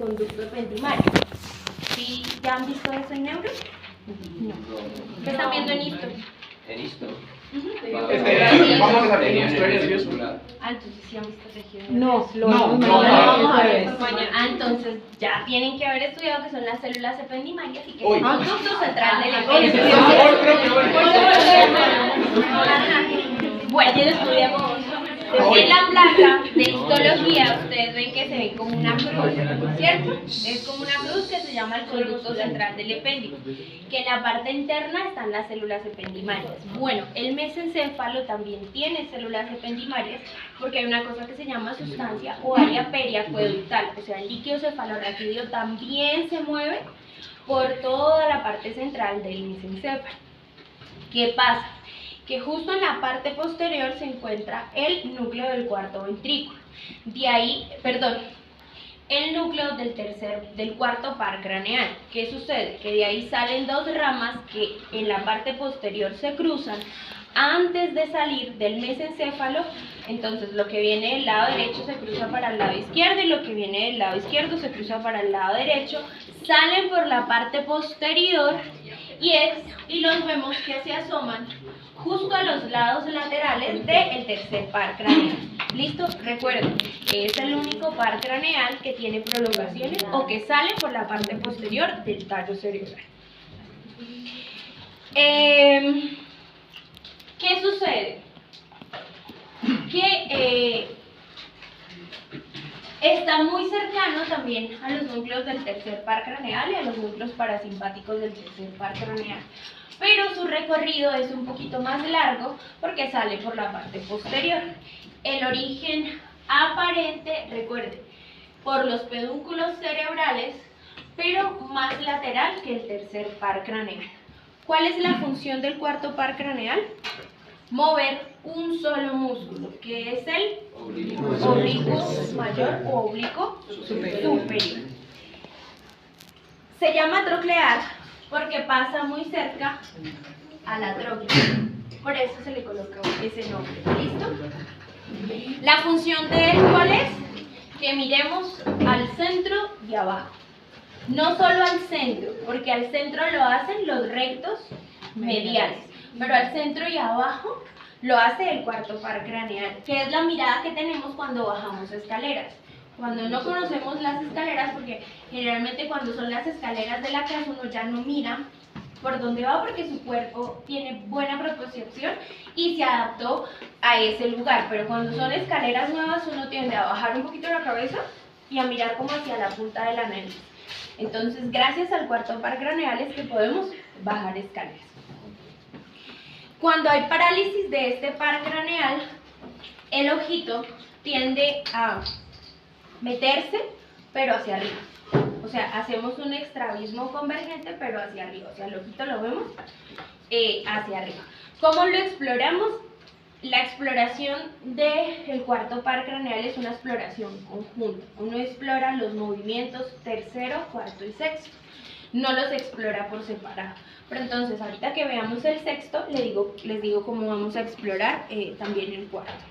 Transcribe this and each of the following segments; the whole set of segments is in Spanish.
conducto ependimario. ¿Sí? ¿Ya han visto eso en neuro? No. ¿Qué están viendo en histo? En esto. Vamos a ver, estoy nervioso. Ah, entonces sí han visto regiones. No, Vamos a ver mañana. Ah, entonces ya tienen que haber estudiado que son las células ependimarias y que es el conducto central del ependimario. Bueno, en la placa de histología ustedes ven que se ve como una cruz, ¿cierto? Es como una cruz que se llama el conducto central del epéndice, que en la parte interna están las células ependimarias. Bueno, el mesencéfalo también tiene células ependimarias porque hay una cosa que se llama sustancia o área periacueductal, o sea, el líquido cefalorraquídeo también se mueve por toda la parte central del mesencéfalo. ¿Qué pasa? Que justo en la parte posterior se encuentra el núcleo del cuarto ventrículo. De ahí, perdón, el núcleo del cuarto par craneal. ¿Qué sucede? Que de ahí salen dos ramas que en la parte posterior se cruzan antes de salir del mesencéfalo. Entonces lo que viene del lado derecho se cruza para el lado izquierdo y lo que viene del lado izquierdo se cruza para el lado derecho. Salen por la parte posterior y los vemos que se asoman justo a los lados laterales del tercer par craneal. ¿Listo? Recuerden que es el único par craneal que tiene prolongaciones o que sale por la parte posterior del tallo cerebral. ¿Qué sucede? Que está muy cercano también a los núcleos del tercer par craneal y a los núcleos parasimpáticos del tercer par craneal. Pero su recorrido es un poquito más largo porque sale por la parte posterior. El origen aparente, recuerden, por los pedúnculos cerebrales, pero más lateral que el tercer par craneal. ¿Cuál es la función del cuarto par craneal? Mover un solo músculo, que es el oblicuo mayor o oblicuo superior. Se llama troclear porque pasa muy cerca a la tróclea. Por eso se le coloca ese nombre. ¿Listo? La función de él, ¿cuál es? Que miremos al centro y abajo. No solo al centro, porque al centro lo hacen los rectos mediales, pero al centro y abajo lo hace el cuarto par craneal, que es la mirada que tenemos cuando bajamos escaleras. Cuando no conocemos las escaleras, porque generalmente cuando son las escaleras de la casa uno ya no mira por dónde va porque su cuerpo tiene buena propiocepción y se adaptó a ese lugar, pero cuando son escaleras nuevas uno tiende a bajar un poquito la cabeza y a mirar como hacia la punta de la nariz. Entonces, gracias al cuarto par craneal es que podemos bajar escaleras. Cuando hay parálisis de este par craneal, el ojito tiende a meterse, pero hacia arriba. O sea, hacemos un estrabismo convergente, pero hacia arriba. O sea, el ojito lo vemos hacia arriba. ¿Cómo lo exploramos? La exploración del cuarto par craneal es una exploración conjunta. Uno explora los movimientos tercero, cuarto y sexto. No los explora por separado. Pero entonces, ahorita que veamos el sexto, les digo cómo vamos a explorar también el cuarto.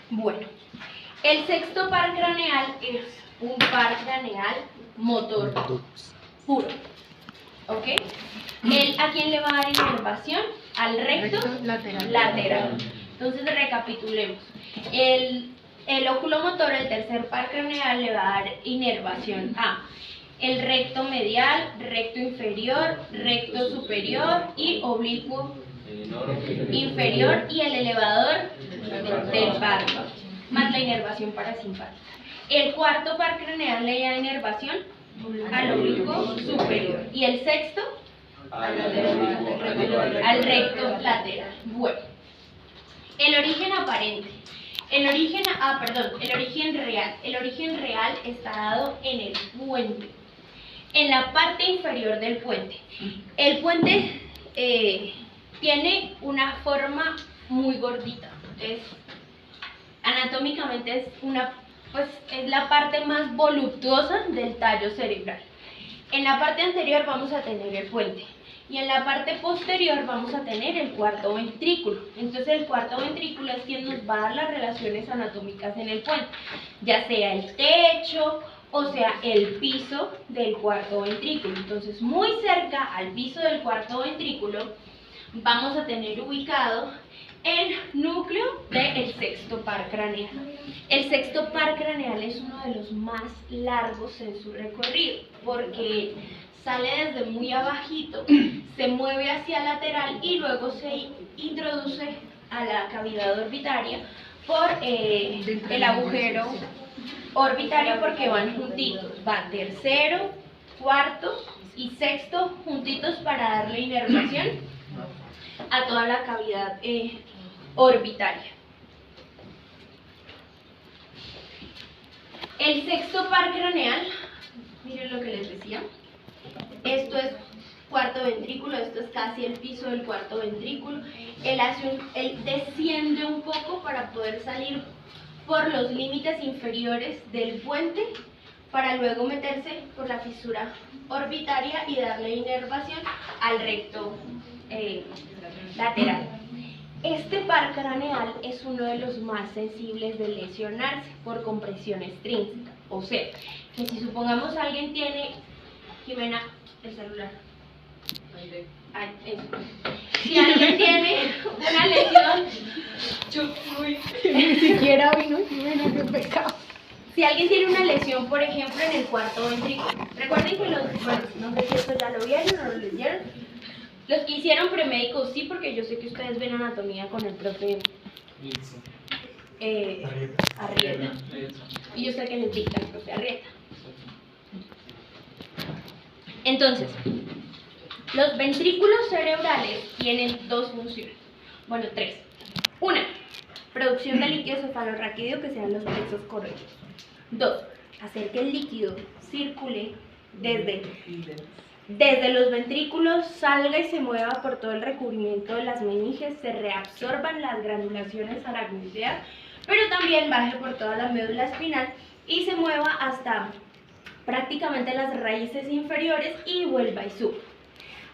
Bueno, el sexto par craneal es un par craneal motor puro. ¿Ok? ¿A quién le va a dar inervación? Al recto lateral. Entonces recapitulemos. El óculo motor, el tercer par craneal, le va a dar inervación a el recto medial, recto inferior, recto superior y oblicuo inferior y el elevador del párpado, más la inervación parasimpática. El cuarto par craneal le da inervación al oblicuo superior y el sexto al recto lateral. Bueno, el origen aparente. El origen real. El origen real está dado en el puente, en la parte inferior del puente. El puente tiene una forma muy gordita. Anatómicamente es la parte más voluptuosa del tallo cerebral. En la parte anterior vamos a tener el puente. y en la parte posterior vamos a tener el cuarto ventrículo. Entonces el cuarto ventrículo es quien nos va a dar las relaciones anatómicas en el puente, ya sea el techo o sea el piso del cuarto ventrículo. Entonces muy cerca al piso del cuarto ventrículo vamos a tener ubicado el núcleo del sexto par craneal. El sexto par craneal es uno de los más largos en su recorrido porque sale desde muy abajito, se mueve hacia lateral y luego se introduce a la cavidad orbitaria por el agujero orbitario porque van juntitos, va tercero, cuarto y sexto juntitos para darle inervación a toda la cavidad orbitaria. El sexto par craneal, miren lo que les decía, esto es cuarto ventrículo, esto es casi el piso del cuarto ventrículo, él desciende un poco para poder salir por los límites inferiores del puente para luego meterse por la fisura orbitaria y darle inervación al recto lateral. Este par craneal es uno de los más sensibles de lesionarse por compresión extrínseca. O sea, que si supongamos alguien tiene, Jimena, el celular. Ay, eso. Si alguien tiene una lesión, Ni siquiera vino Jimena, qué pecado. Si alguien tiene una lesión, por ejemplo, en el cuarto ventrículo, recuerden que no sé si esto ya lo vieron o lo leyeron, los que hicieron premédicos sí, porque yo sé que ustedes ven anatomía con el profe Arrieta. Y yo sé que les dicta el profe Arrieta. Entonces, los ventrículos cerebrales tienen dos funciones. Bueno, tres. Una, producción de líquido cefalorraquídeo que sean los plexos correctos. Dos, hacer que el líquido circule desde los ventrículos, salga y se mueva por todo el recubrimiento de las meninges, se reabsorban las granulaciones aracnoideas, pero también baje por toda la médula espinal y se mueva hasta prácticamente las raíces inferiores y vuelva y suba.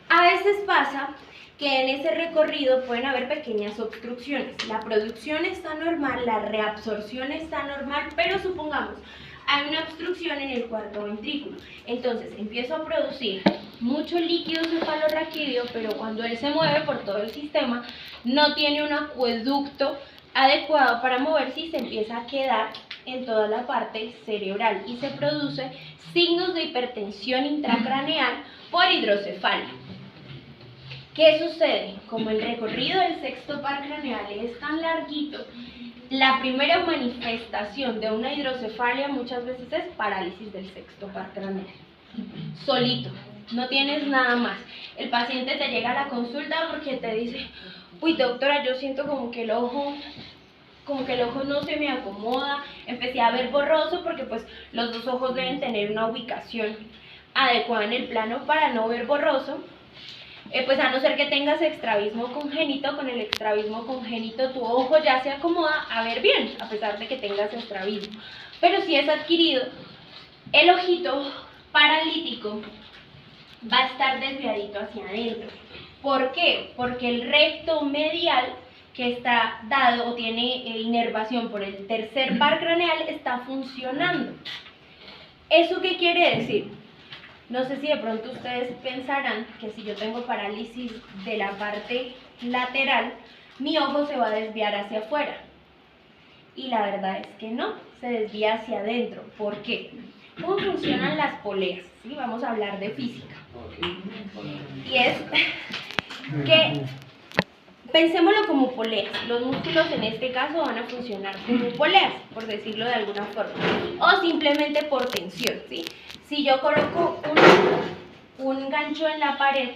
A veces pasa que en ese recorrido pueden haber pequeñas obstrucciones. La producción está normal, la reabsorción está normal, pero supongamos hay una obstrucción en el cuarto ventrículo. Entonces empiezo a producir mucho líquido cefalorraquídeo, pero cuando él se mueve por todo el sistema, no tiene un acueducto adecuado para moverse y se empieza a quedar en toda la parte cerebral y se produce signos de hipertensión intracraneal por hidrocefalia. ¿Qué sucede? Como el recorrido del sexto par craneal es tan larguito, la primera manifestación de una hidrocefalia muchas veces es parálisis del sexto par craneal. Solito, no tienes nada más. El paciente te llega a la consulta porque te dice, uy doctora, yo siento como que el ojo no se me acomoda, empecé a ver borroso porque pues los dos ojos deben tener una ubicación adecuada en el plano para no ver borroso. Pues a no ser que tengas estrabismo congénito, con el estrabismo congénito tu ojo ya se acomoda a ver bien, a pesar de que tengas estrabismo. Pero si es adquirido, el ojito paralítico va a estar desviadito hacia adentro. ¿Por qué? Porque el recto medial que está dado o tiene inervación por el tercer par craneal está funcionando. ¿Eso qué quiere decir? No sé si de pronto ustedes pensarán que si yo tengo parálisis de la parte lateral, mi ojo se va a desviar hacia afuera. Y la verdad es que no, se desvía hacia adentro. ¿Por qué? ¿Cómo funcionan las poleas? ¿Sí? Vamos a hablar de física. Y es que, pensémoslo como poleas. Los músculos en este caso van a funcionar como poleas, por decirlo de alguna forma. O simplemente por tensión, ¿sí? Si yo coloco un gancho en la pared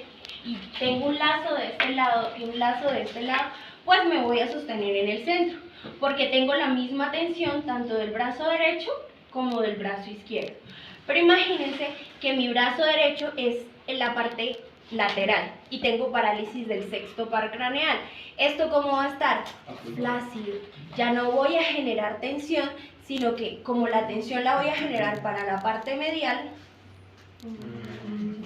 y tengo un lazo de este lado y un lazo de este lado, pues me voy a sostener en el centro, porque tengo la misma tensión tanto del brazo derecho como del brazo izquierdo. Pero imagínense que mi brazo derecho es en la parte lateral y tengo parálisis del sexto par craneal. ¿Esto cómo va a estar? Flácido. Ya no voy a generar tensión, sino que como la tensión la voy a generar para la parte medial,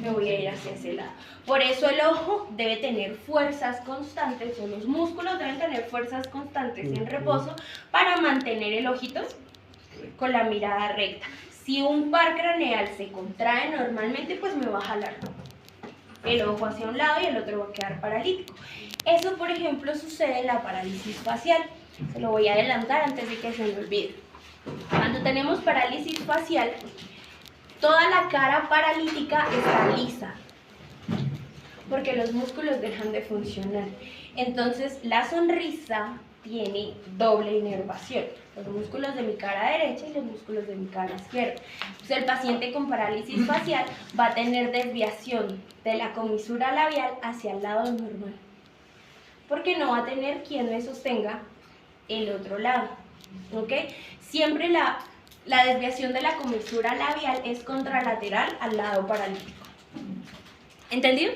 me voy a ir hacia ese lado. Por eso el ojo debe tener fuerzas constantes, o los músculos deben tener fuerzas constantes en reposo para mantener el ojito con la mirada recta. Si un par craneal se contrae normalmente, pues me va a jalar el ojo hacia un lado y el otro va a quedar paralítico. Eso, por ejemplo, sucede en la parálisis facial. Se lo voy a adelantar antes de que se me olvide. Cuando tenemos parálisis facial, toda la cara paralítica está lisa, porque los músculos dejan de funcionar. Entonces, la sonrisa tiene doble inervación, los músculos de mi cara derecha y los músculos de mi cara izquierda. Entonces, el paciente con parálisis facial va a tener desviación de la comisura labial hacia el lado normal, porque no va a tener quien me sostenga el otro lado, ¿ok? Siempre la desviación de la comisura labial es contralateral al lado paralítico. ¿Entendido?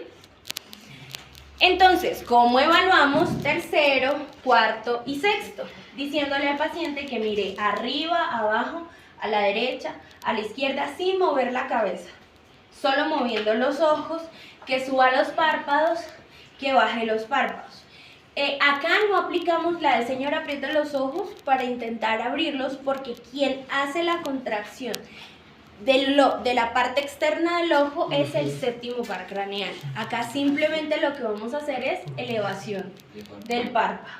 Entonces, ¿cómo evaluamos tercero, cuarto y sexto? Diciéndole al paciente que mire arriba, abajo, a la derecha, a la izquierda, sin mover la cabeza. Solo moviendo los ojos, que suba los párpados, que baje los párpados. Acá no aplicamos la de señora aprieta los ojos para intentar abrirlos, porque quien hace la contracción de la parte externa del ojo es el séptimo par craneal. Acá simplemente lo que vamos a hacer es elevación del párpado,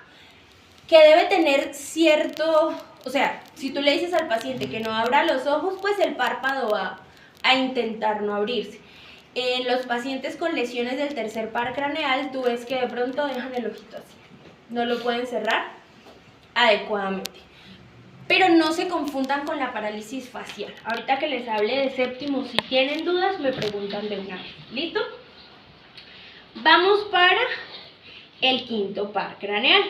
que debe tener cierto, o sea, si tú le dices al paciente que no abra los ojos, pues el párpado va a intentar no abrirse. En los pacientes con lesiones del tercer par craneal, tú ves que de pronto dejan el ojito así, no lo pueden cerrar adecuadamente. Pero no se confundan con la parálisis facial. Ahorita que les hable de séptimo, si tienen dudas, me preguntan de una vez. ¿Listo? Vamos para el quinto par craneal.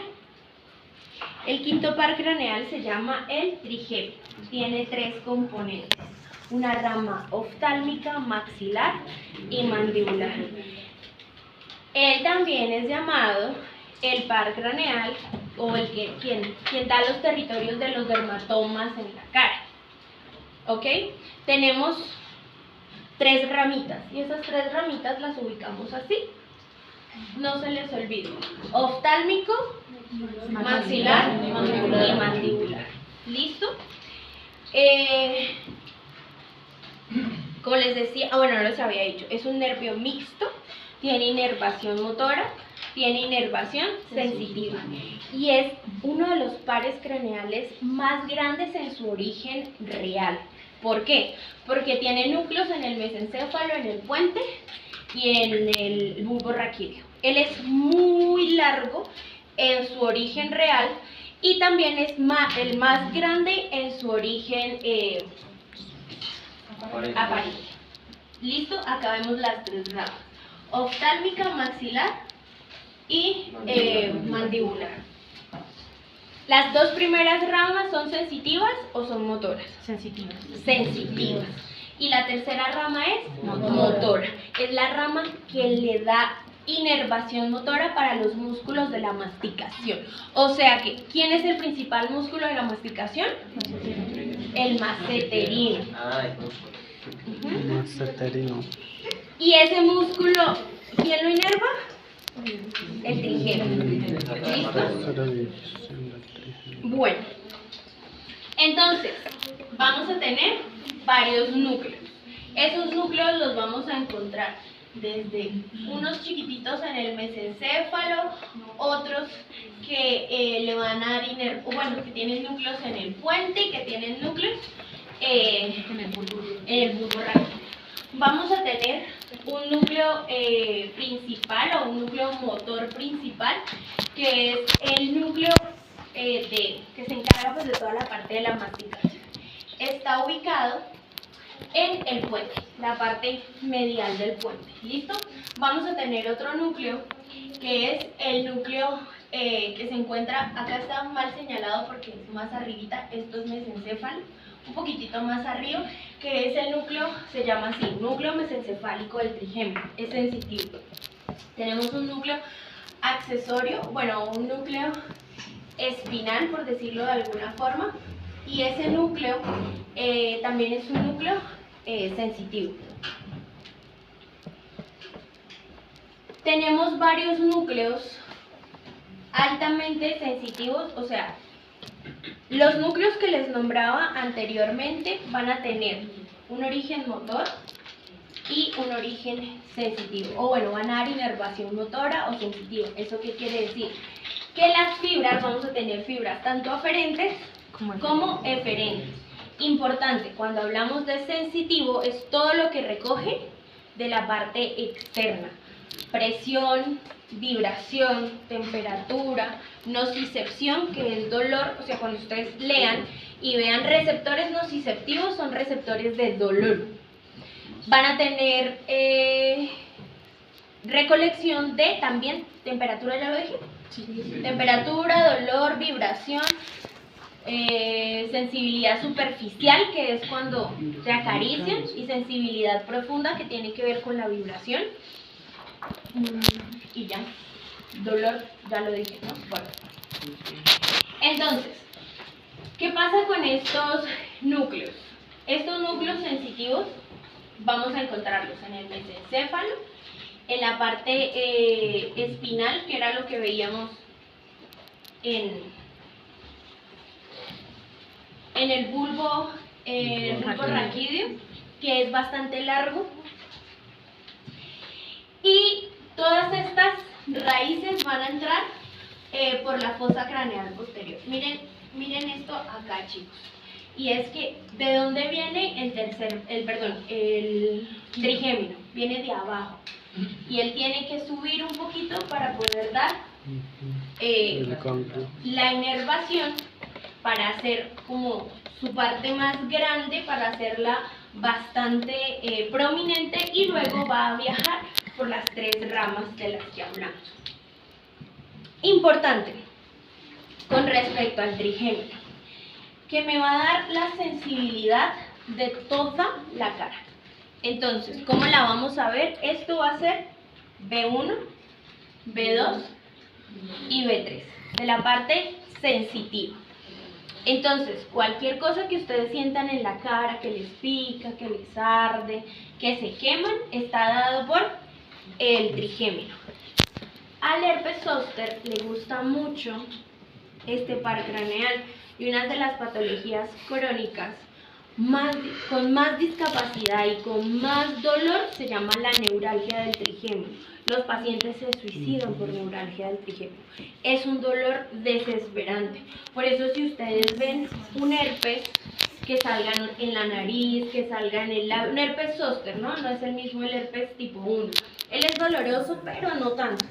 El quinto par craneal se llama el trigémino. Tiene 3 componentes: una rama oftálmica, maxilar y mandibular. Él también es llamado el par craneal, o el quien da los territorios de los dermatomas en la cara. ¿Ok? Tenemos 3 ramitas, y esas 3 ramitas las ubicamos así. No se les olvide: oftálmico, maxilar y mandibular. ¿Listo? Como les decía, bueno, no les había dicho, es un nervio mixto, tiene inervación motora, tiene inervación sensitiva, y es uno de los pares craneales más grandes en su origen real. ¿Por qué? Porque tiene núcleos en el mesencéfalo, en el puente y en el bulbo raquídeo. Él es muy largo en su origen real y también es el más grande en su origen aparente. ¿Listo? Acá vemos las 3 ramas: oftálmica, maxilar y mandibular. Las 2 primeras ramas son sensitivas o son motoras. Sensitivas. Sensitivas. Y la tercera rama es motora. Es la rama que le da inervación motora para los músculos de la masticación. O sea que, ¿quién es el principal músculo de la masticación? El masseterino. Masseterino. Y ese músculo, ¿quién lo inerva? El trigémino. ¿Listo? Bueno, entonces vamos a tener varios núcleos. Esos núcleos los vamos a encontrar desde unos chiquititos en el mesencéfalo, otros que le van a dar que tienen núcleos en el puente y que tienen núcleos en el bulbo raquídeo. Vamos a tener un núcleo principal o un núcleo motor principal, que es el núcleo que se encarga pues de toda la parte de la masticación. Está ubicado en el puente, la parte medial del puente. ¿Listo? Vamos a tener otro núcleo, que es el núcleo que se encuentra, acá está mal señalado porque es más arribita, esto es mesencéfalo, un poquitito más arriba, que es el núcleo, se llama así, núcleo mesencefálico del trigémino, es sensitivo. Tenemos un núcleo accesorio, un núcleo espinal, por decirlo de alguna forma, y ese núcleo también es un núcleo sensitivo. tenemos varios núcleos altamente sensitivos, o sea, los núcleos que les nombraba anteriormente van a tener un origen motor y un origen sensitivo, o bueno, van a dar inervación motora o sensitiva. ¿Eso qué quiere decir? Que las fibras, vamos a tener fibras tanto aferentes como eferentes. Importante, cuando hablamos de sensitivo, es todo lo que recoge de la parte externa: presión, vibración, temperatura, nocicepción, que es dolor. O sea, cuando ustedes lean y vean receptores nociceptivos, son receptores de dolor. Van a tener recolección de también temperatura, ya lo dije. Sí. Temperatura, dolor, vibración, sensibilidad superficial, que es cuando te acarician, y sensibilidad profunda, que tiene que ver con la vibración. Y ya, dolor, ya lo dije, ¿no? Bueno. Entonces, ¿qué pasa con estos núcleos? Estos núcleos sensitivos vamos a encontrarlos en el mesencéfalo, en la parte espinal, que era lo que veíamos en el bulbo raquídeo, que es bastante largo. Y todas estas raíces van a entrar por la fosa craneal posterior. Miren esto acá, chicos. Y es que, ¿de dónde viene el trigémino? Viene de abajo. Y él tiene que subir un poquito para poder dar la inervación, para hacer como su parte más grande, para hacerla bastante prominente, y luego va a viajar por las 3 ramas de las que hablamos. Importante con respecto al trigémino, que me va a dar la sensibilidad de toda la cara. Entonces, ¿cómo la vamos a ver? Esto va a ser B1, B2 y B3, de la parte sensitiva. Entonces, cualquier cosa que ustedes sientan en la cara, que les pica, que les arde, que se queman, está dado por el trigémino. Al herpes zóster le gusta mucho este par craneal, y una de las patologías crónicas con más discapacidad y con más dolor se llama la neuralgia del trigémino. Los pacientes se suicidan por neuralgia del trigémino. Es un dolor desesperante. Por eso, si ustedes ven un herpes que salga en la nariz, que salga en el labio, un herpes zóster, ¿no? No es el mismo el herpes tipo 1. Él es doloroso, pero no tanto.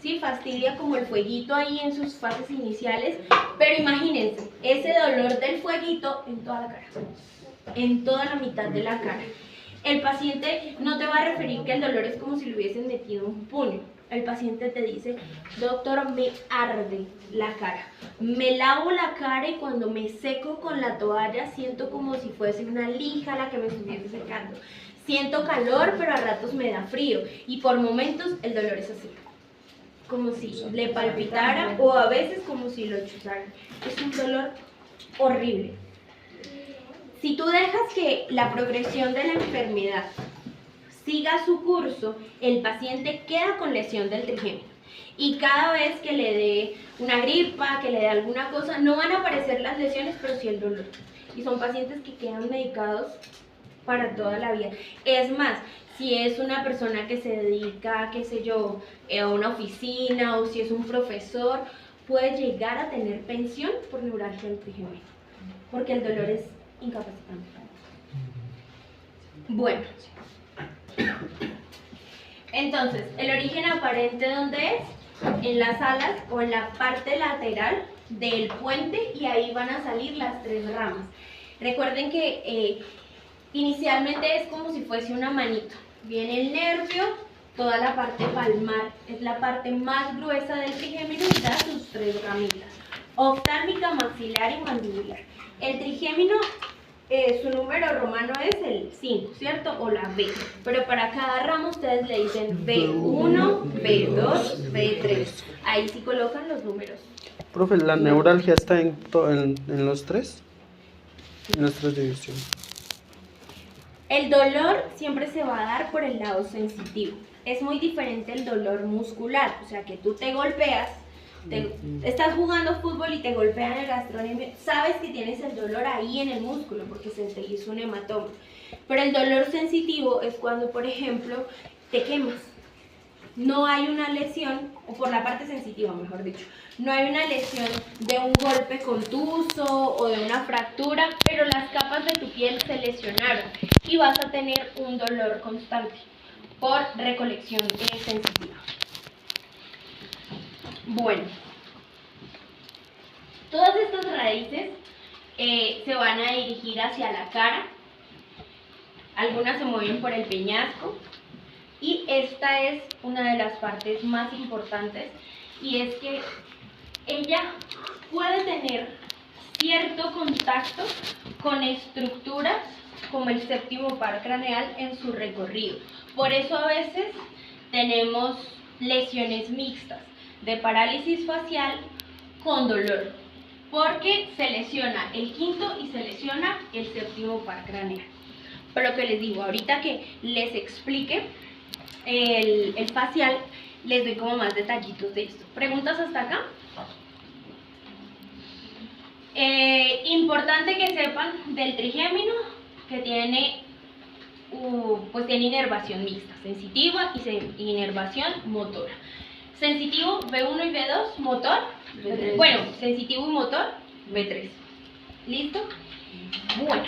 Sí, fastidia como el fueguito ahí en sus fases iniciales, pero imagínense, ese dolor del fueguito en toda la cara, en toda la mitad de la cara. El paciente no te va a referir que el dolor es como si le hubiesen metido un puño. El paciente te dice: doctor, me arde la cara, me lavo la cara y cuando me seco con la toalla siento como si fuese una lija la que me estuviese secando. Siento calor, pero a ratos me da frío, y por momentos el dolor es así, como si le palpitara, o a veces como si lo chuzaran. Es un dolor horrible. Si tú dejas que la progresión de la enfermedad siga su curso, el paciente queda con lesión del trigémino. Y cada vez que le dé una gripa, que le dé alguna cosa, no van a aparecer las lesiones, pero sí el dolor. Y son pacientes que quedan medicados para toda la vida. Es más, si es una persona que se dedica, qué sé yo, a una oficina, o si es un profesor, puede llegar a tener pensión por neuralgia del trigémino, porque el dolor es incapacitante. Bueno, entonces, ¿el origen aparente dónde es? En las alas o en la parte lateral del puente, y ahí van a salir las 3 ramas. Recuerden que inicialmente es como si fuese una manito. Viene el nervio, toda la parte palmar, es la parte más gruesa del trigémino, y da sus 3 ramitas: oftálmica, maxilar y mandibular. El trigémino, su número romano es el 5, ¿cierto? O la B. Pero para cada rama ustedes le dicen B1, B2, B3. Ahí sí colocan los números. Profe, ¿la neuralgia está en los 3? En las 3 divisiones. El dolor siempre se va a dar por el lado sensitivo. es muy diferente el dolor muscular, o sea que tú te golpeas, estás jugando fútbol y te golpean el gastrocnemio, sabes que tienes el dolor ahí en el músculo porque se te hizo un hematoma. Pero el dolor sensitivo es cuando, por ejemplo, te quemas. No hay una lesión, o por la parte sensitiva, mejor dicho, no hay una lesión de un golpe contuso o de una fractura, pero las capas de tu piel se lesionaron y vas a tener un dolor constante por recolección sensitiva. Bueno, todas estas raíces se van a dirigir hacia la cara, algunas se mueven por el peñasco y esta es una de las partes más importantes y es que ella puede tener cierto contacto con estructuras como el séptimo par craneal en su recorrido. Por eso a veces tenemos lesiones mixtas de parálisis facial con dolor, porque se lesiona el quinto y se lesiona el séptimo par craneal. Pero lo que les digo, ahorita que les explique el facial, les doy como más detallitos de esto. ¿Preguntas hasta acá? Importante que sepan del trigémino que tiene, pues tiene inervación mixta, sensitiva y inervación motora. Sensitivo B1 y B2, motor, B3. Bueno, sensitivo y motor, B3. ¿Listo? Bueno,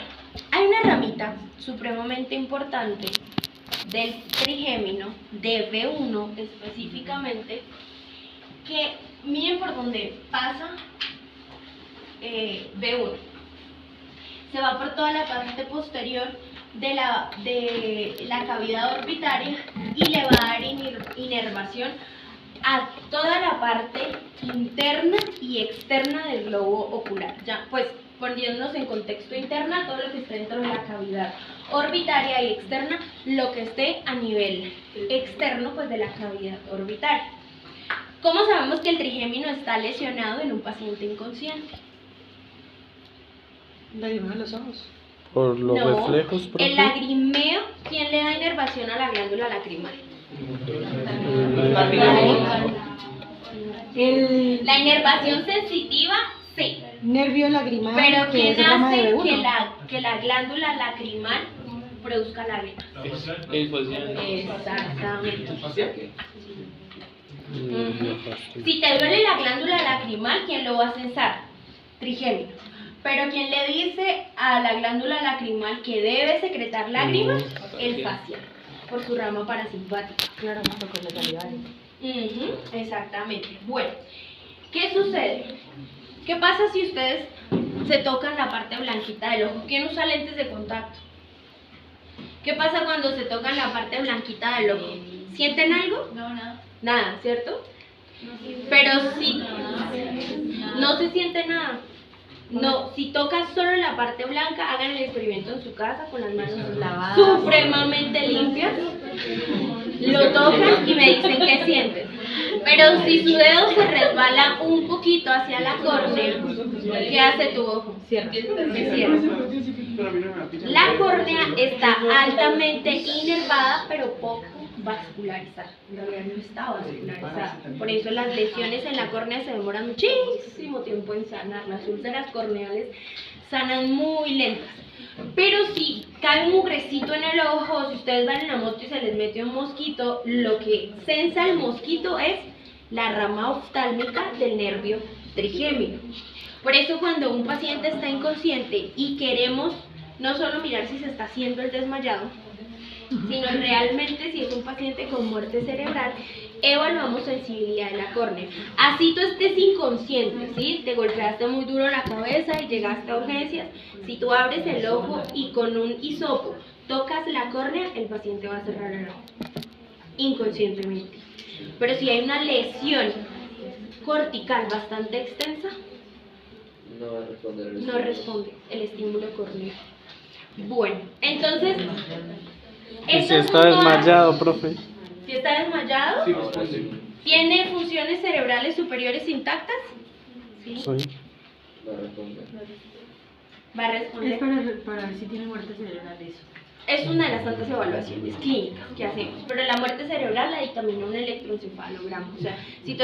hay una ramita supremamente importante del trigémino, de B1 específicamente, que miren por donde pasa B1. Se va por toda la parte posterior de la cavidad orbitaria y le va a dar inervación a toda la parte interna y externa del globo ocular. Ya, pues, poniéndonos en contexto interna, todo lo que esté dentro de la cavidad orbitaria y externa, lo que esté a nivel externo, pues, de la cavidad orbitaria. ¿Cómo sabemos que el trigémino está lesionado en un paciente inconsciente? Lagrimeo de los ojos. Por los reflejos, profe. El lagrimeo, ¿quién le da inervación a la glándula lacrimal? La inervación sensitiva, sí. Nervio lagrimal. Pero que ¿quién es rama de hace B1. que la glándula lacrimal produzca lágrimas? El facial. Exactamente. Si te duele la glándula lacrimal, ¿quién lo va a censar? Trigémino. Pero ¿quién le dice a la glándula lacrimal que debe secretar lágrimas? El facial, por su rama parasimpática. Claro, junto con la saliva. Exactamente. Bueno, ¿qué sucede? ¿Qué pasa si ustedes se tocan la parte blanquita del ojo? ¿Quién usa lentes de contacto? ¿Qué pasa cuando se tocan la parte blanquita del ojo? ¿Sienten algo? No, nada. Nada, ¿cierto? Pero si no se siente nada. No, si tocas solo la parte blanca, hagan el experimento en su casa con las manos lavadas, supremamente limpias. Lo tocan y me dicen qué sienten. Pero si su dedo se resbala un poquito hacia la córnea, ¿qué hace tu ojo? Cierra. Se cierra. La córnea está altamente inervada, pero poco vascularizada. En realidad no está vascularizada. Por eso las lesiones en la córnea se demoran muchísimo tiempo en sanar. Las úlceras corneales sanan muy lentas. Pero si cae un mugrecito en el ojo, si ustedes van en la moto y se les mete un mosquito, lo que sensa el mosquito es la rama oftálmica del nervio trigémino. Por eso cuando un paciente está inconsciente y queremos no solo mirar si se está haciendo el desmayado, sino realmente si es un paciente con muerte cerebral, evaluamos sensibilidad de la córnea. Así tú estés inconsciente, ¿sí? Te golpeaste muy duro la cabeza y llegaste a urgencias. Si tú abres el ojo y con un hisopo tocas la córnea, el paciente va a cerrar el ojo, inconscientemente. Pero si hay una lesión cortical bastante extensa, no responde el estímulo corneal. Bueno, entonces, ¿Y si estas está son todas- desmayado, profe? Si está desmayado, Sí, responde. ¿tiene funciones cerebrales superiores intactas? Sí. Sí. Va a Es responder. para ver si tiene muerte cerebral eso. Es una de las tantas evaluaciones clínicas que hacemos, pero la muerte cerebral la dictamina un electroencefalograma. O sea, si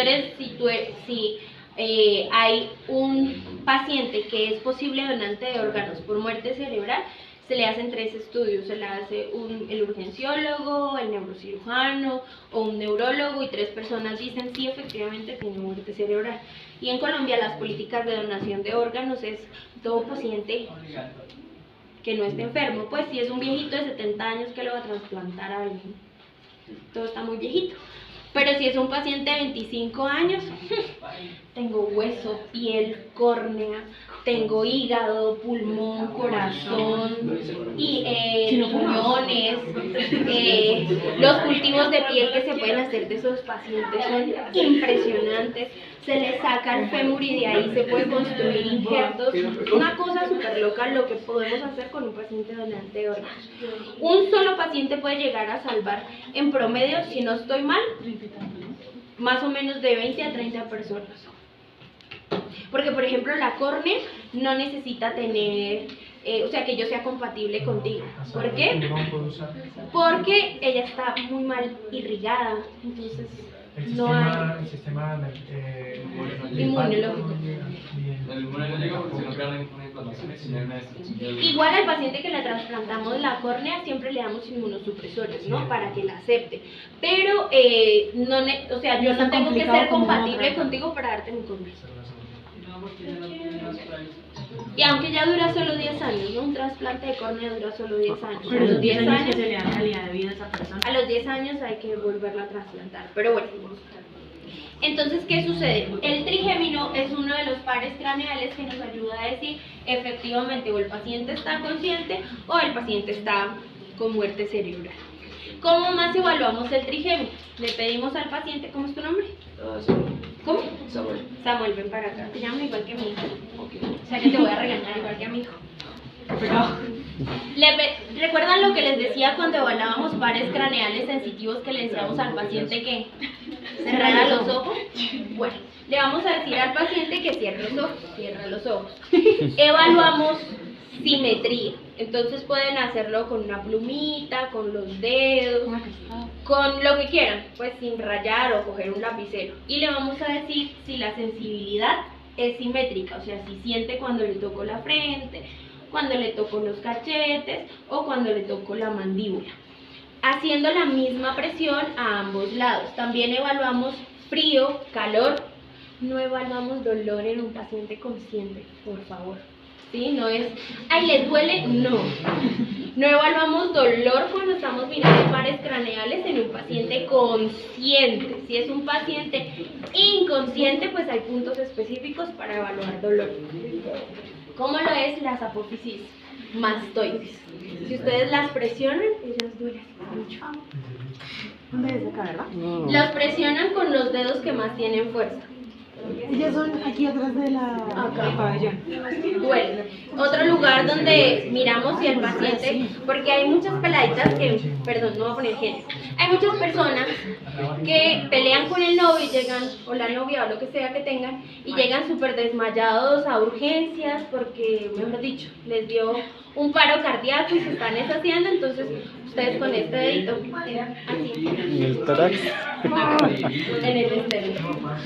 hay un paciente que es posible donante de órganos por muerte cerebral, se le hacen 3 estudios. Se le hace el urgenciólogo, el neurocirujano o un neurólogo, y 3 personas dicen sí, efectivamente tiene muerte cerebral. Y en Colombia las políticas de donación de órganos es todo paciente que no esté enfermo. Pues si es un viejito de 70 años que lo va a trasplantar a alguien, todo está muy viejito. Pero si es un paciente de 25 años, tengo hueso, piel, córnea, tengo hígado, pulmón, corazón, y riñones. Los cultivos de piel que se pueden hacer de esos pacientes son impresionantes. Se le saca el fémur y de ahí se puede construir injertos. Una cosa súper loca lo que podemos hacer con un paciente donante de órganos. Un solo paciente puede llegar a salvar en promedio, si no estoy mal, más o menos de 20 a 30 personas. Porque, por ejemplo, la córnea no necesita tener, o sea, que yo sea compatible contigo. ¿Por qué? Porque ella está muy mal irrigada, entonces no hay El sistema inmunológico. El inmunológico, porque si no crean una inflamación, si no hay una destrucción. Igual al paciente que le trasplantamos la córnea siempre le damos inmunosupresores, ¿no? Para que la acepte. Pero, o sea, yo no tengo que ser compatible contigo para darte mi córnea. Y aunque ya dura solo 10 años, ¿no? Un trasplante de córnea dura solo 10 años. Pero los 10 años que se le da calidad de vida a esa persona. A los 10 años hay que volverla a trasplantar. Pero bueno. Entonces, ¿qué sucede? El trigémino es uno de los pares craneales que nos ayuda a decir efectivamente o el paciente está consciente o el paciente está con muerte cerebral. ¿Cómo más evaluamos el trigémino? Le pedimos al paciente, ¿cómo es tu nombre? ¿Cómo? Samuel. Samuel, ven para acá. Te llamo igual que mi hijo. O sea que te voy a regañar igual que a mi hijo. ¿Recuerdan lo que les decía cuando evaluábamos pares craneales sensitivos, que le decíamos al paciente que cerrara los ojos? Bueno, le vamos a decir al paciente que cierre los ojos. Cierra los ojos. Evaluamos simetría. Entonces pueden hacerlo con una plumita, con los dedos, con lo que quieran, pues sin rayar o coger un lapicero. Y le vamos a decir si la sensibilidad es simétrica, o sea, si siente cuando le toco la frente, cuando le toco los cachetes o cuando le toco la mandíbula. Haciendo la misma presión a ambos lados. También evaluamos frío, calor. No evaluamos dolor en un paciente consciente, por favor. ¿Sí? No es, ay, ¿le duele? No. No evaluamos dolor cuando estamos mirando pares craneales en un paciente consciente. Si es un paciente inconsciente, pues hay puntos específicos para evaluar dolor. ¿Cómo lo es las apófisis mastoides? Si ustedes las presionan, ellas duelen mucho. ¿Dónde es acá, verdad? Las presionan con los dedos que más tienen fuerza. Ellas son aquí atrás de la del pabellón. Duele. Otro lugar donde miramos si el paciente, porque hay muchas peladitas que, perdón, no voy a poner género, hay muchas personas que pelean con el novio y llegan, o la novia o lo que sea que tengan, y llegan súper desmayados a urgencias porque, mejor dicho, les dio un paro cardíaco y se están deshaciendo. Entonces ustedes con este dedito, así, ¿Y el tórax? en el externo.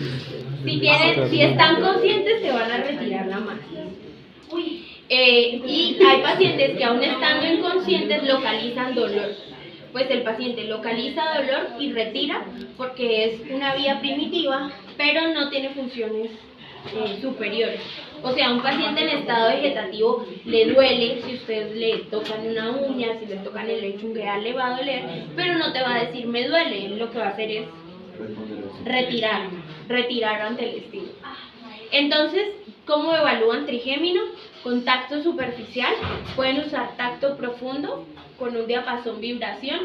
Si están conscientes, se van a retirar la mano. Y hay pacientes que aún estando inconscientes localizan dolor. Pues el paciente localiza dolor y retira porque es una vía primitiva, pero no tiene funciones superiores. O sea, un paciente en estado vegetativo le duele si ustedes le tocan una uña, si le tocan el lecho ungueal le va a doler, pero no te va a decir me duele. Lo que va a hacer es retirar ante el estímulo. Entonces, ¿cómo evalúan trigémino? Con tacto superficial, pueden usar tacto profundo con un diapasón vibración,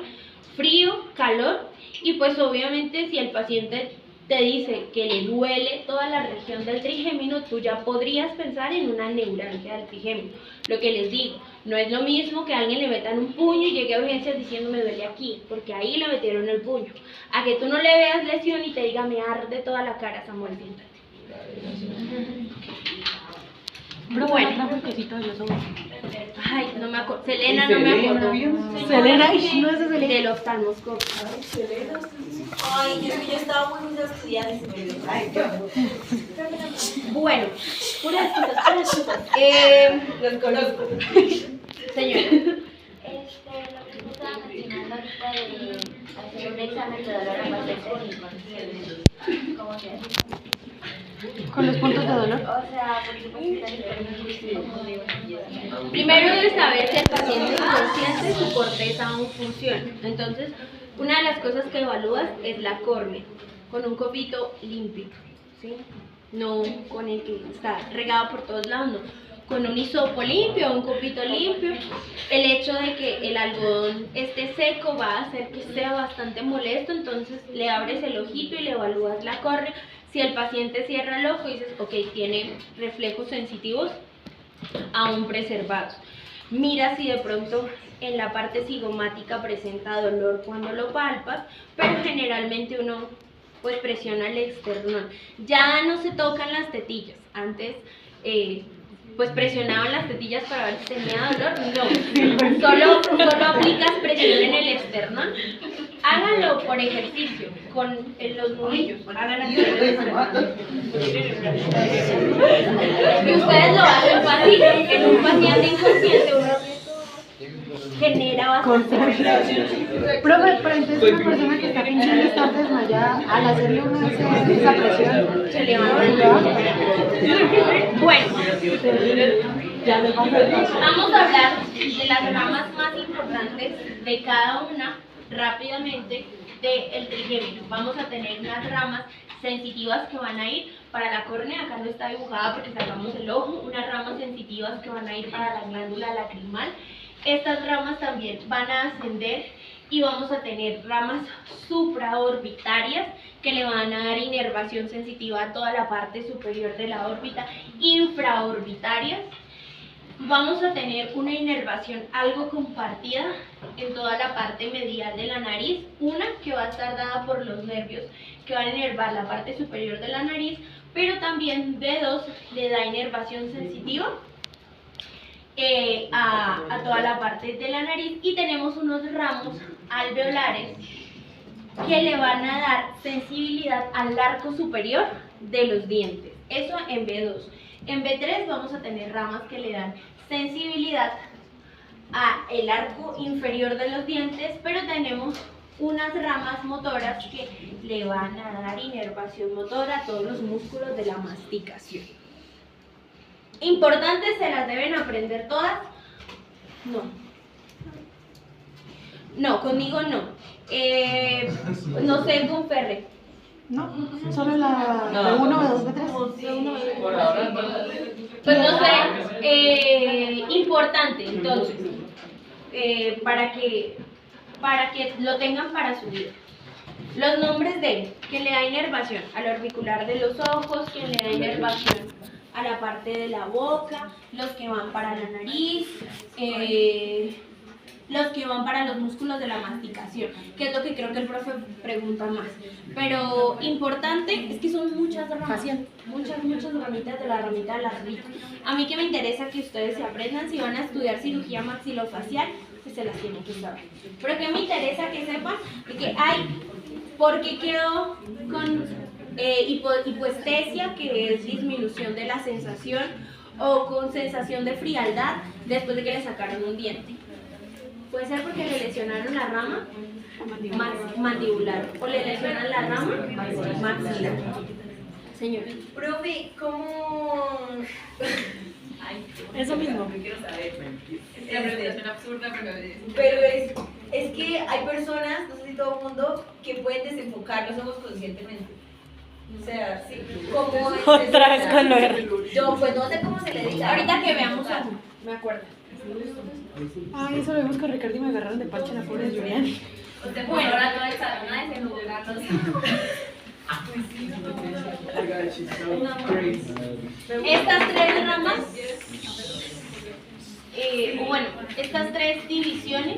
frío, calor, y pues obviamente si el paciente te dice que le duele toda la región del trigémino, tú ya podrías pensar en una neuralgia del trigémino. Lo que les digo, no es lo mismo que a alguien le metan un puño y llegue a urgencias diciendo me duele aquí, porque ahí le metieron el puño. A que tú no le veas lesión y te diga me arde toda la cara, Samuel, siéntate. Bueno. Ay, no me acuerdo. Selena, no me acuerdo. Selena, y no es de Selena. Del oftalmoscopio. Ay, es que yo estaba muy juiciosa estudiando y se me olvidó. Ay, Bueno, puras cosas. los conozco. Señora. Lo que tú estabas mencionando ahorita de hacer un examen de dolor a pacientes ¿cómo se hace? Con los puntos de dolor. O sea, porque pues está diferente. Primero debes saber si el paciente es consciente, su corteza aún funciona. Entonces, una de las cosas que evalúas es la córnea, con un copito limpio, ¿sí? No con el que está regado por todos lados, no. Con un hisopo limpio, un copito limpio. El hecho de que el algodón esté seco va a hacer que sea bastante molesto, entonces le abres el ojito y le evalúas la córnea. Si el paciente cierra el ojo y dices, ok, tiene reflejos sensitivos aún preservados. Mira si de pronto en la parte cigomática presenta dolor cuando lo palpas, pero generalmente uno pues presiona el esternón. Ya no se tocan las tetillas. Antes pues presionaban las tetillas para ver si tenía dolor. No, solo aplicas presión en el esternón. Háganlo por ejercicio, con los nudillos. Háganlo. Y ustedes lo hacen fácil. En un paciente inconsciente uno genera bastante. Profe, pero entonces una persona que está fingiendo estar desmayada, al hacerle esa presión, Se levanta. Bueno, vamos a hablar de las ramas más importantes de cada una rápidamente del trigémino. Vamos a tener unas ramas sensitivas que van a ir para la córnea, acá no está dibujada porque sacamos el ojo, unas ramas sensitivas que van a ir para la glándula lacrimal. Estas ramas también van a ascender y vamos a tener ramas supraorbitarias que le van a dar inervación sensitiva a toda la parte superior de la órbita, infraorbitarias. Vamos a tener una inervación algo compartida en toda la parte medial de la nariz, una que va a estar dada por los nervios que van a inervar la parte superior de la nariz, pero también B2 le da inervación sensitiva a toda la parte de la nariz, y tenemos unos ramos alveolares que le van a dar sensibilidad al arco superior de los dientes, eso en B2. En B3 vamos a tener ramas que le dan sensibilidad al arco inferior de los dientes, pero tenemos unas ramas motoras que le van a dar inervación motora a todos los músculos de la masticación. ¿Importantes? ¿Se las deben aprender todas? No. No, conmigo no. No sé, con Ferre. No, solo la de 1, de 2, de 3. Por ahora no. Pues no sé, importante entonces, para que lo tengan para su vida. Los nombres de quien le da inervación al orbicular de los ojos, quien le da inervación a la parte de la boca, los que van para la nariz, los que van para los músculos de la masticación, que es lo que creo que el profe pregunta más. Pero importante es que son muchas ramas, muchas ramitas de la ramita de la ramita. A mí que me interesa que ustedes se aprendan, si van a estudiar cirugía maxilofacial, pues se las tienen que saber. Pero que me interesa que sepan que hay, porque quedó con hipoestesia, que es disminución de la sensación, o con sensación de frialdad después de que le sacaron un diente. Puede ser porque le lesionaron la rama mandibular o le lesionan la rama maxilar. Señor. Profe, ¿cómo...? Eso mismo. La presentación absurda, pero es que hay personas, no sé si todo el mundo, que pueden desenfocar los ojos conscientemente. O sea, sí. ¿Cómo es Otra vez con lo R. Yo, pues no sé cómo se le dice. Ahorita que veamos ojo, me acuerdo. Ay, eso lo vimos con Ricardo y me agarraron de parche la pobre Julián. Bueno, ahora todo el salón a desenfocarlos. Estas tres ramas, estas tres divisiones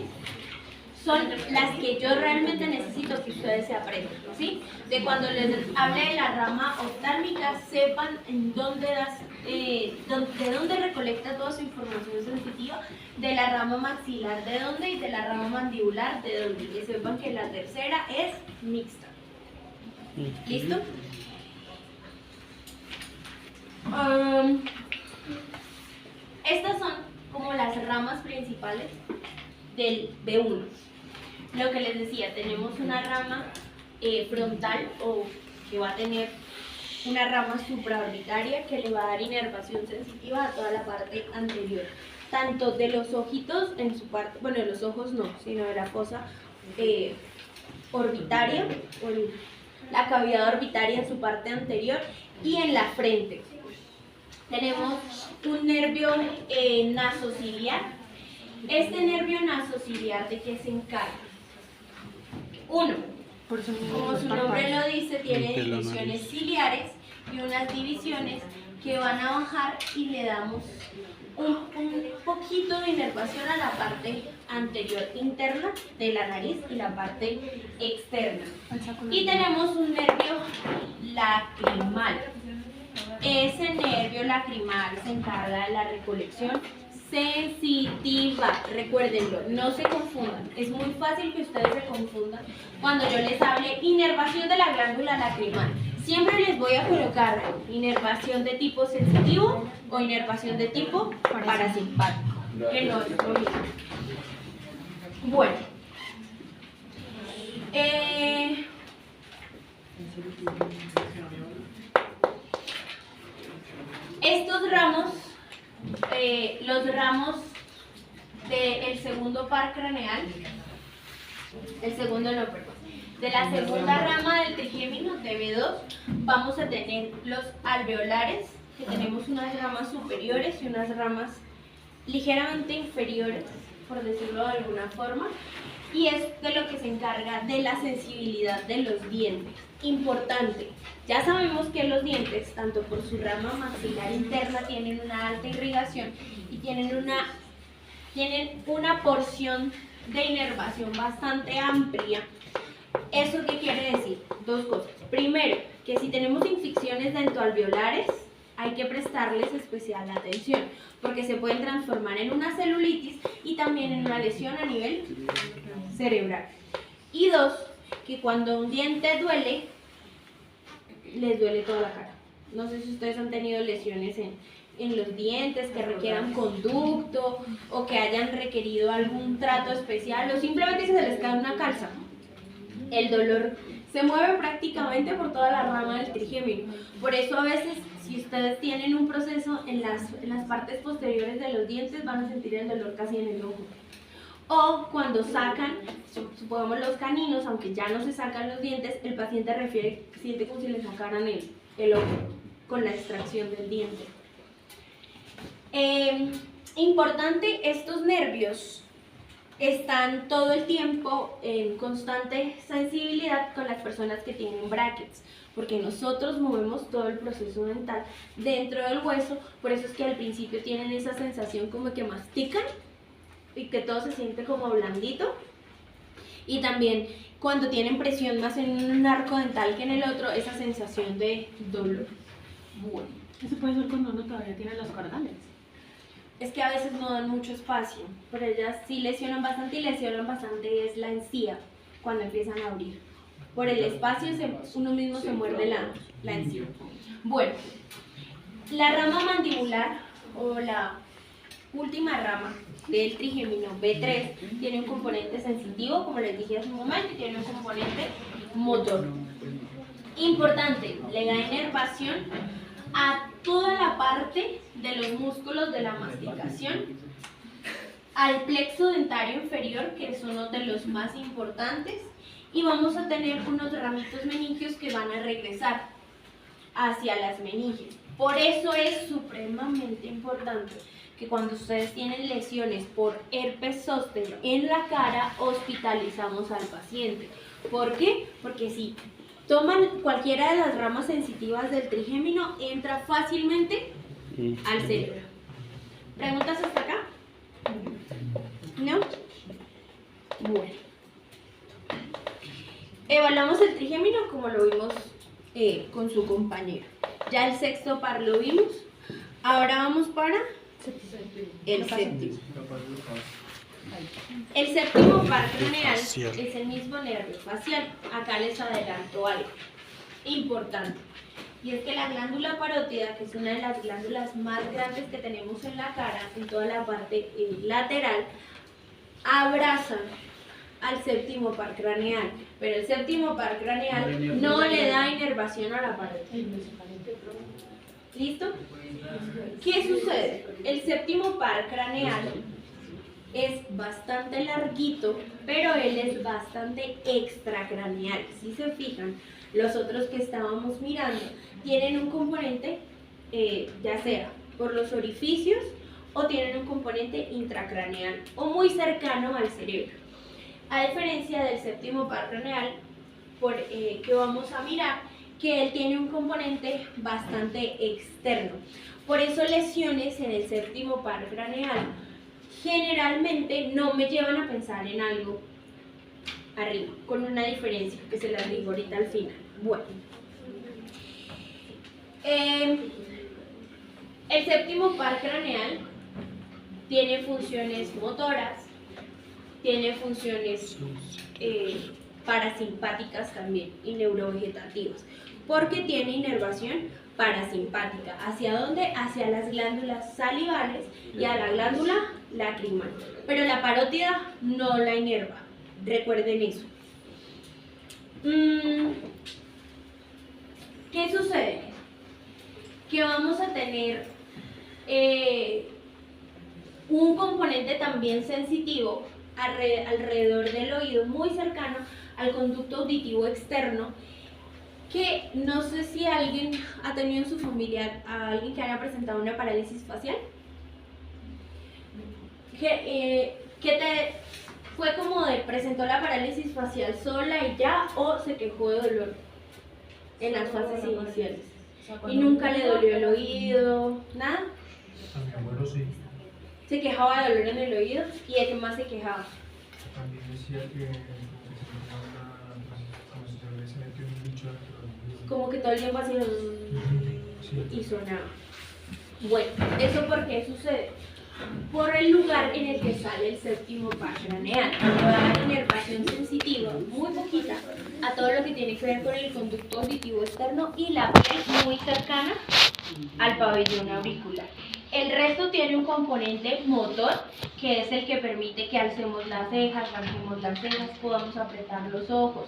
son las que yo realmente necesito que ustedes se aprendan, ¿sí? De cuando les hable de la rama oftálmica, sepan en dónde de dónde recolecta toda su información sensitiva, de la rama maxilar de dónde y de la rama mandibular de dónde. Que sepan que la tercera es mixta. ¿Listo? Estas son como las ramas principales del B1. Lo que les decía, tenemos una rama frontal o que va a tener una rama supraorbitaria que le va a dar inervación sensitiva a toda la parte anterior, tanto de los ojitos en su parte, bueno, de los ojos no, sino de la fosa orbitaria, o la cavidad orbitaria en su parte anterior y en la frente. Tenemos un nervio nasociliar. Este nervio nasociliar, ¿de qué se encarga? Uno, como su nombre lo dice, tiene divisiones ciliares y unas divisiones que van a bajar y le damos un poquito de inervación a la parte anterior interna de la nariz y la parte externa. Y tenemos un nervio lacrimal. Ese nervio lacrimal se encarga de la recolección sensitiva. Recuérdenlo, no se confundan. Es muy fácil que ustedes se confundan cuando yo les hable inervación de la glándula lacrimal. Siempre les voy a colocar inervación de tipo sensitivo o inervación de tipo parasimpático, que no es lo mismo. Bueno, estos ramos, los ramos del segundo par craneal, de la segunda rama del trigémino de B2, vamos a tener los alveolares, que tenemos unas ramas superiores y unas ramas ligeramente inferiores, por decirlo de alguna forma, y es de lo que se encarga de la sensibilidad de los dientes. Importante, ya sabemos que los dientes, tanto por su rama maxilar interna, tienen una alta irrigación y tienen una porción de inervación bastante amplia. ¿Eso qué quiere decir? Dos cosas. Primero, que si tenemos infecciones dentoalveolares, hay que prestarles especial atención, porque se pueden transformar en una celulitis y también en una lesión a nivel cerebral. Y dos, que cuando un diente duele, les duele toda la cara. No sé si ustedes han tenido lesiones en los dientes que requieran conducto o que hayan requerido algún trato especial o simplemente se les cae una calza. El dolor se mueve prácticamente por toda la rama del trigémino. Por eso a veces, si ustedes tienen un proceso en las partes posteriores de los dientes, van a sentir el dolor casi en el ojo. O cuando sacan, supongamos los caninos, aunque ya no se sacan los dientes, el paciente siente como si le sacaran el ojo con la extracción del diente. Importante, estos nervios están todo el tiempo en constante sensibilidad con las personas que tienen brackets, porque nosotros movemos todo el proceso dental dentro del hueso, por eso es que al principio tienen esa sensación como que mastican y que todo se siente como blandito, y también cuando tienen presión más en un arco dental que en el otro, esa sensación de dolor. Bueno, Eso puede ser cuando uno todavía tiene los cordales. es que a veces no dan mucho espacio, pero ellas sí lesionan bastante, y lesionan bastante es la encía cuando empiezan a abrir. Por el espacio uno mismo se muerde la encía. Bueno, la rama mandibular o la última rama del trigémino B3 tiene un componente sensitivo, como les dije hace un momento, y tiene un componente motor. Importante, le da inervación a toda la parte de los músculos de la masticación, al plexo dentario inferior, que son uno de los más importantes, y vamos a tener unos ramitos meningios que van a regresar hacia las meninges. Por eso es supremamente importante que cuando ustedes tienen lesiones por herpes zóster en la cara, hospitalizamos al paciente. ¿Por qué? Porque si toman cualquiera de las ramas sensitivas del trigémino, entra fácilmente al cerebro. ¿Preguntas hasta acá? ¿No? Bueno. Evaluamos el trigémino como lo vimos con su compañero. Ya el sexto par lo vimos. Ahora vamos para el séptimo. El séptimo par craneal es el mismo nervio facial. Acá les adelanto algo importante. Y es que la glándula parótida, que es una de las glándulas más grandes que tenemos en la cara, en toda la parte lateral, abraza al séptimo par craneal. Pero el séptimo par craneal no le da inervación a la parótida. ¿Listo? ¿Qué sucede? El séptimo par craneal es bastante larguito, pero él es bastante extracraneal. Si se fijan, los otros que estábamos mirando tienen un componente, ya sea por los orificios o tienen un componente intracraneal o muy cercano al cerebro. A diferencia del séptimo par craneal, que vamos a mirar, que él tiene un componente bastante externo. Por eso lesiones en el séptimo par craneal generalmente no me llevan a pensar en algo arriba, con una diferencia que se las digo ahorita al final. Bueno, el séptimo par craneal tiene funciones motoras, tiene funciones parasimpáticas también y neurovegetativas, porque tiene inervación parasimpática. ¿Hacia dónde? Hacia las glándulas salivales y a la glándula lacrimal. Pero la parótida no la inerva. Recuerden eso. ¿Qué sucede? Que vamos a tener un componente también sensitivo alrededor del oído, muy cercano al conducto auditivo externo, que no sé si alguien ha tenido en su familia a alguien que haya presentado una parálisis facial. Fue como presentó la parálisis facial sola y ya, o se quejó de dolor en las fases iniciales y nunca le dolió el oído, nada. A mi abuelo sí. Se quejaba de dolor en el oído. ¿Y de qué más se quejaba? También decía que como si se hubiese metido un bicho dentro del oído. Como que todo el tiempo hacía Sí. y sonaba. Bueno, ¿eso por qué sucede? Por el lugar en el que sale el séptimo par craneal. Le va a dar inervación sensitiva, muy poquita, a todo lo que tiene que ver con el conducto auditivo externo y la piel muy cercana al pabellón auricular. El resto tiene un componente motor, que es el que permite que alcemos las cejas, bajemos las cejas, podamos apretar los ojos,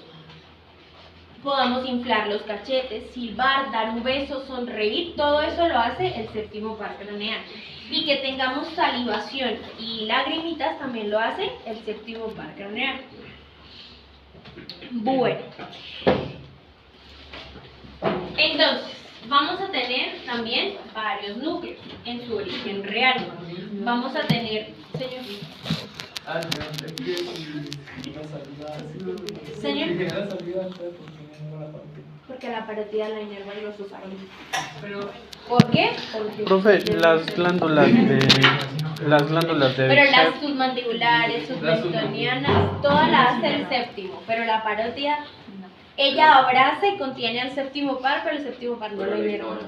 podamos inflar los cachetes, silbar, dar un beso, sonreír. Todo eso lo hace el séptimo par craneal. Y que tengamos salivación y lagrimitas también lo hace el séptimo par craneal. Bueno, entonces vamos a tener también varios núcleos en su origen real. Vamos a tener, señor. Señor. Porque la parótida la inerva y los usaron. ¿Por qué? Porque Profe, las glándulas de pero las submandibulares, submentonianas, todas las hace el séptimo, pero la parótida, ella abraza y contiene al séptimo par, pero el séptimo par no lo inerva.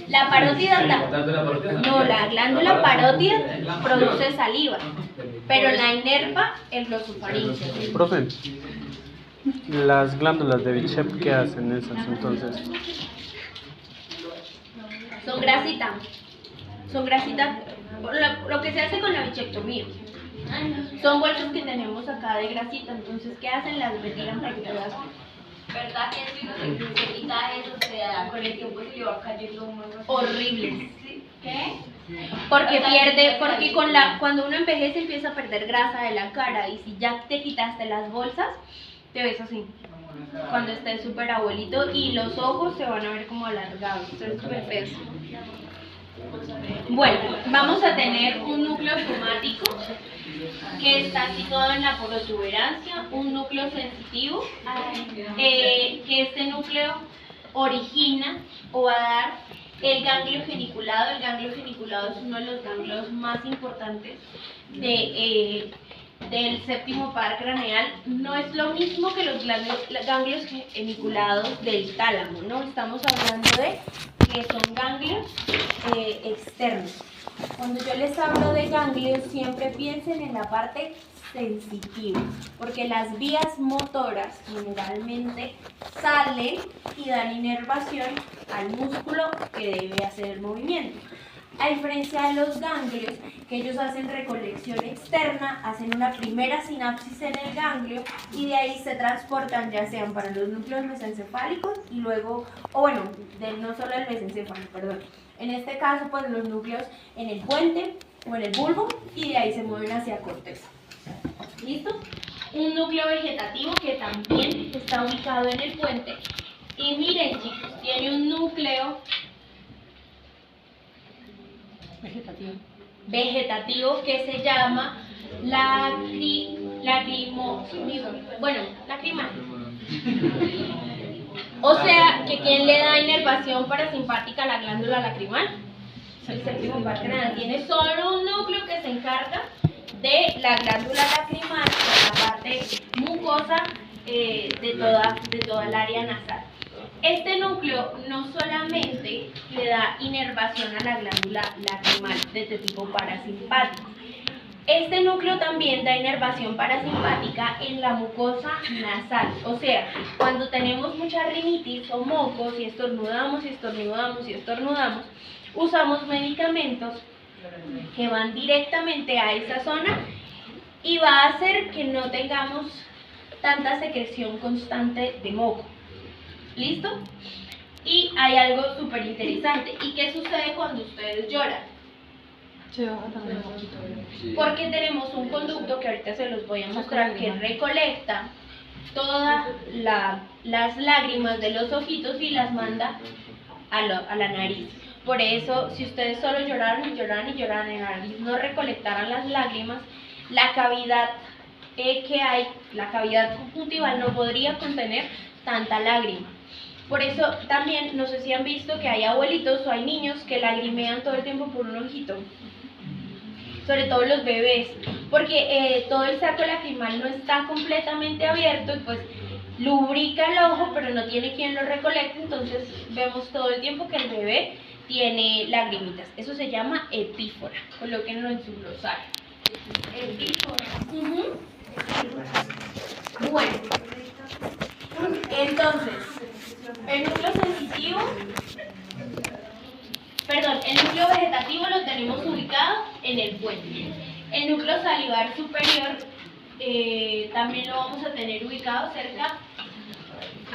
La parótida, no, la glándula parótida produce saliva, pero la inerva el glosofaringe. Profe, las glándulas de Bicep, ¿qué hacen esas entonces? Son grasita, lo que se hace con la bichectomía. Son bolsas que tenemos acá de grasita, entonces ¿qué hacen? Las retiran para que quede. ¿Verdad que si uno se quita eso, con el tiempo se le va cayendo Horrible. ¿Qué? Porque cuando uno envejece empieza a perder grasa de la cara, y si ya te quitaste las bolsas, te ves así. Cuando estés súper abuelito, y los ojos se van a ver como alargados, son súper feos. Bueno, vamos a tener un núcleo somático que está situado en la protuberancia, un núcleo sensitivo, que este núcleo origina o va a dar el ganglio geniculado. El ganglio geniculado es uno de los ganglios más importantes del séptimo par craneal. No es lo mismo que los ganglios geniculados del tálamo, ¿no? Estamos hablando de que son ganglios externos. Cuando yo les hablo de ganglios, siempre piensen en la parte sensitiva, porque las vías motoras generalmente salen y dan inervación al músculo que debe hacer el movimiento. A diferencia de los ganglios, que ellos hacen recolección externa, hacen una primera sinapsis en el ganglio y de ahí se transportan ya sean para los núcleos mesencefálicos y luego, o bueno, no solo el mesencéfalo, perdón. En este caso, pues los núcleos en el puente o en el bulbo y de ahí se mueven hacia corteza. ¿Listo? Un núcleo vegetativo que también está ubicado en el puente. Y miren, chicos, tiene un núcleo vegetativo que se llama lacrimal. O sea, que ¿quién le da inervación parasimpática a la glándula lacrimal? El séptimo par craneal. Tiene solo un núcleo que se encarga de la glándula lacrimal, de la parte mucosa de toda el área nasal. Este núcleo no solamente le da inervación a la glándula lacrimal de tipo parasimpático, este núcleo también da inervación parasimpática en la mucosa nasal. O sea, cuando tenemos mucha rinitis o mocos y estornudamos y estornudamos y estornudamos, usamos medicamentos que van directamente a esa zona y va a hacer que no tengamos tanta secreción constante de moco. ¿Listo? Y hay algo súper interesante. ¿Y qué sucede cuando ustedes lloran? Se baja también un poquito. Porque tenemos un conducto que ahorita se los voy a mostrar que recolecta todas las lágrimas de los ojitos y las manda a la nariz. Por eso, si ustedes solo lloraron y lloraron y lloraron en la nariz, no recolectaran las lágrimas, la cavidad que hay, la cavidad conjuntival no podría contener tanta lágrima. Por eso también, no sé si han visto que hay abuelitos o hay niños que lagrimean todo el tiempo por un ojito. Sobre todo los bebés, porque todo el saco lacrimal no está completamente abierto y pues lubrica el ojo, pero no tiene quien lo recolecte, entonces vemos todo el tiempo que el bebé tiene lagrimitas. Eso se llama epífora, colóquenlo en su glosario. Epífora. Bueno, entonces, el núcleo sensitivo, el núcleo vegetativo lo tenemos ubicado en el puente. El núcleo salivar superior también lo vamos a tener ubicado cerca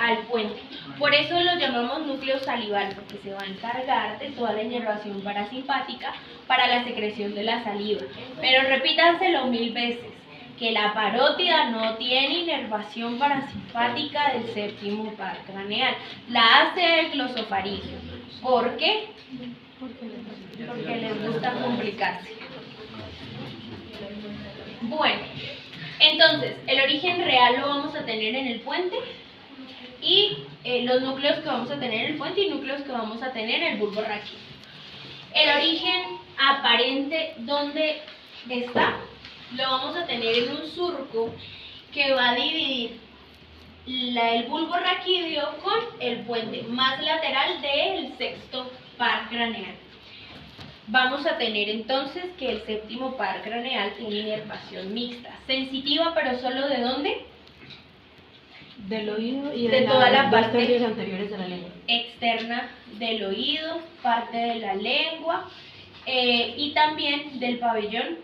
al puente. Por eso lo llamamos núcleo salivar, porque se va a encargar de toda la inervación parasimpática para la secreción de la saliva. Pero repítanselo 1000 veces, que la parótida no tiene inervación parasimpática del séptimo par craneal, la hace el glosofaringio. ¿Por qué? Porque les gusta complicarse. Bueno, entonces, el origen real lo vamos a tener en el puente y los núcleos que vamos a tener en el puente y núcleos que vamos a tener en el bulbo raquídeo. El origen aparente, ¿dónde está? Lo vamos a tener en un surco que va a dividir el bulbo raquídeo con el puente más lateral del sexto par craneal. Vamos a tener entonces que el séptimo par craneal tiene inervación mixta, sensitiva, pero ¿solo de dónde? Del oído y de toda la parte anteriores de la lengua. Externa del oído, parte de la lengua y también del pabellón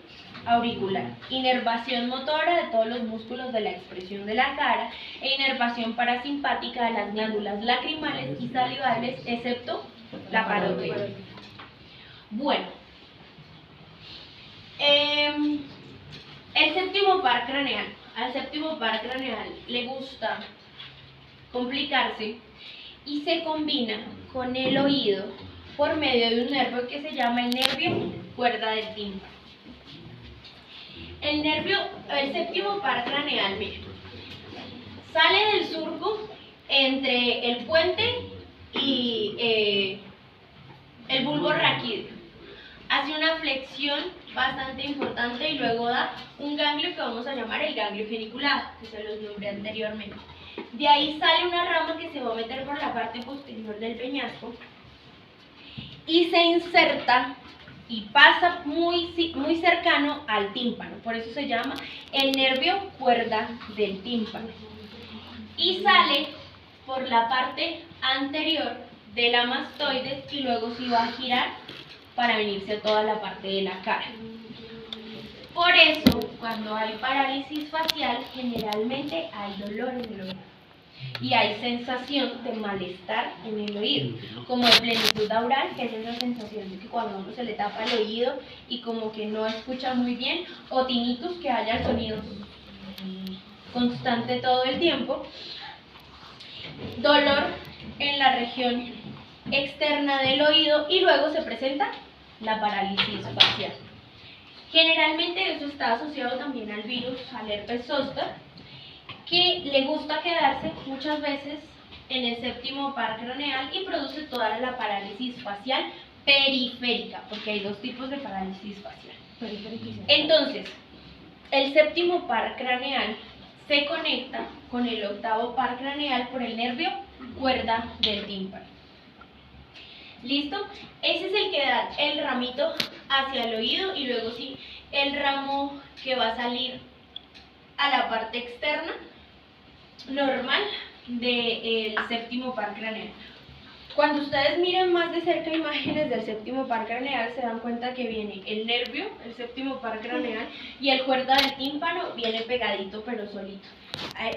auricular. Inervación motora de todos los músculos de la expresión de la cara e inervación parasimpática de las glándulas lacrimales y salivales, excepto la parótida. Bueno, el séptimo par craneal. Al séptimo par craneal le gusta complicarse y se combina con el oído por medio de un nervio que se llama el nervio cuerda del tímpano. El séptimo par craneal, miren, sale del surco entre el puente y conexión bastante importante y luego da un ganglio que vamos a llamar el ganglio geniculado, que se los nombré anteriormente. De ahí sale una rama que se va a meter por la parte posterior del peñasco y se inserta y pasa muy cercano al tímpano, por eso se llama el nervio cuerda del tímpano. Y sale por la parte anterior de la mastoides y luego se va a girar para venirse a toda la parte de la cara. Por eso, cuando hay parálisis facial, generalmente hay dolor en el oído y hay sensación de malestar en el oído, como de plenitud aural, que es esa sensación de que cuando a uno se le tapa el oído y como que no escucha muy bien, o tinnitus, que haya el sonido constante todo el tiempo. Dolor en la región externa del oído y luego se presenta la parálisis facial. Generalmente eso está asociado también al virus, al herpes zóster, que le gusta quedarse muchas veces en el séptimo par craneal y produce toda la parálisis facial periférica, porque hay dos tipos de parálisis facial. Entonces, el séptimo par craneal se conecta con el octavo par craneal por el nervio cuerda del tímpano. ¿Listo? Ese es el que da el ramito hacia el oído y luego sí el ramo que va a salir a la parte externa normal del séptimo par craneal. Cuando ustedes miren más de cerca imágenes del séptimo par craneal se dan cuenta que viene el nervio, el séptimo par craneal, y el cuerda del tímpano viene pegadito pero solito.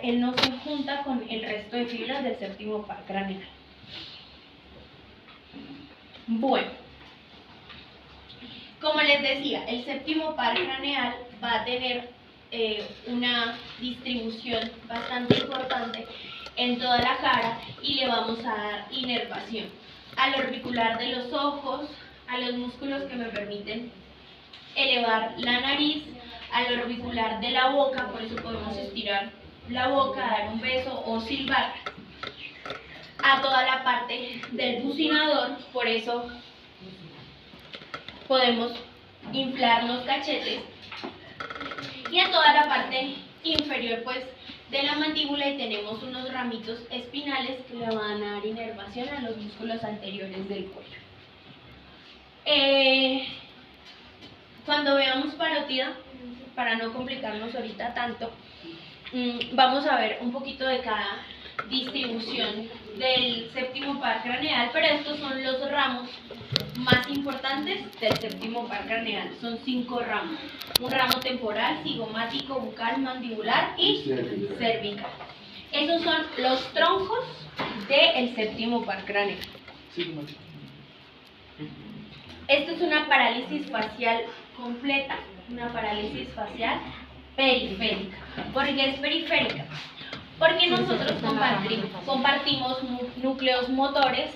Él no se junta con el resto de fibras del séptimo par craneal. Bueno, como les decía, el séptimo par craneal va a tener una distribución bastante importante en toda la cara y le vamos a dar inervación al orbicular de los ojos, a los músculos que me permiten elevar la nariz, al orbicular de la boca, por eso podemos estirar la boca, dar un beso o silbar, a toda la parte del bucinador, por eso podemos inflar los cachetes, y a toda la parte inferior pues de la mandíbula, y tenemos unos ramitos espinales que le van a dar inervación a los músculos anteriores del cuello. Cuando veamos parótida, para no complicarnos ahorita tanto, vamos a ver un poquito de cada distribución del séptimo par craneal, pero estos son los ramos más importantes del séptimo par craneal. Son 5 ramos: un ramo temporal, cigomático, bucal, mandibular y cervical. Esos son los troncos del séptimo par craneal. Esto es una parálisis facial completa, una parálisis facial periférica. ¿Por qué es periférica? Porque nosotros compartimos núcleos motores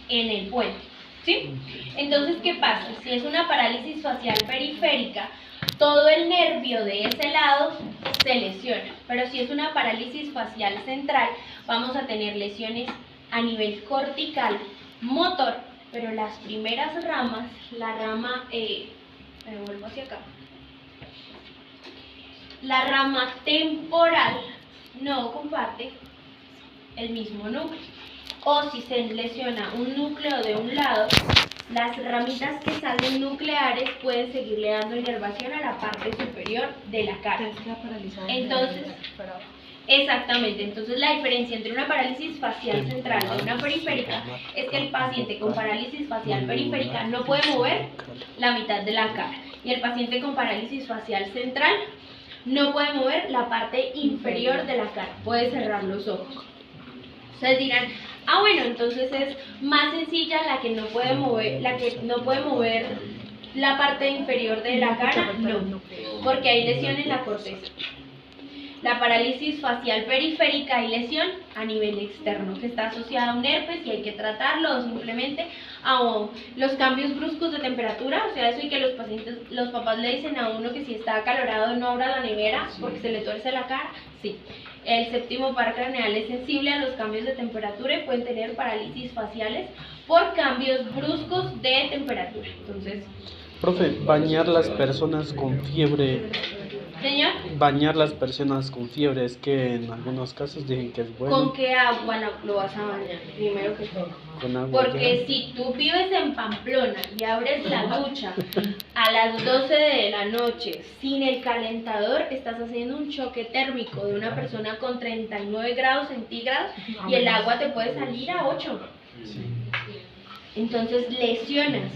en el puente, ¿sí? Entonces, ¿qué pasa? Si es una parálisis facial periférica, todo el nervio de ese lado se lesiona. Pero si es una parálisis facial central, vamos a tener lesiones a nivel cortical, motor, pero las primeras ramas, la rama, me vuelvo hacia acá, la rama temporal no comparte el mismo núcleo. O si se lesiona un núcleo de un lado, las ramitas que salen nucleares pueden seguirle dando inervación a la parte superior de la cara. Entonces, exactamente, entonces la diferencia entre una parálisis facial central y una periférica es que el paciente con parálisis facial periférica no puede mover la mitad de la cara, y el paciente con parálisis facial central no puede mover la parte inferior de la cara, puede cerrar los ojos. Ustedes dirán, ah bueno, entonces es más sencilla la que no puede mover, la parte inferior de la cara. No, porque hay lesión en la corteza. La parálisis facial periférica hay lesión a nivel externo que está asociada a un herpes y hay que tratarlo, o simplemente a los cambios bruscos de temperatura, o sea, eso, y que los papás le dicen a uno que si está acalorado no abra la nevera porque se le tuerce la cara. Sí, el séptimo par craneal es sensible a los cambios de temperatura y pueden tener parálisis faciales por cambios bruscos de temperatura. Entonces, Profe, bañar las personas con fiebre, Señor, bañar las personas con fiebre, es que en algunos casos dicen que es ¿con bueno, qué agua lo vas a bañar? Primero que todo. con agua Porque ya. si tú vives en Pamplona y abres la ducha a las 12 de la noche sin el calentador, estás haciendo un choque térmico de una persona con 39 grados centígrados y el agua te puede salir a 8. Entonces lesionas.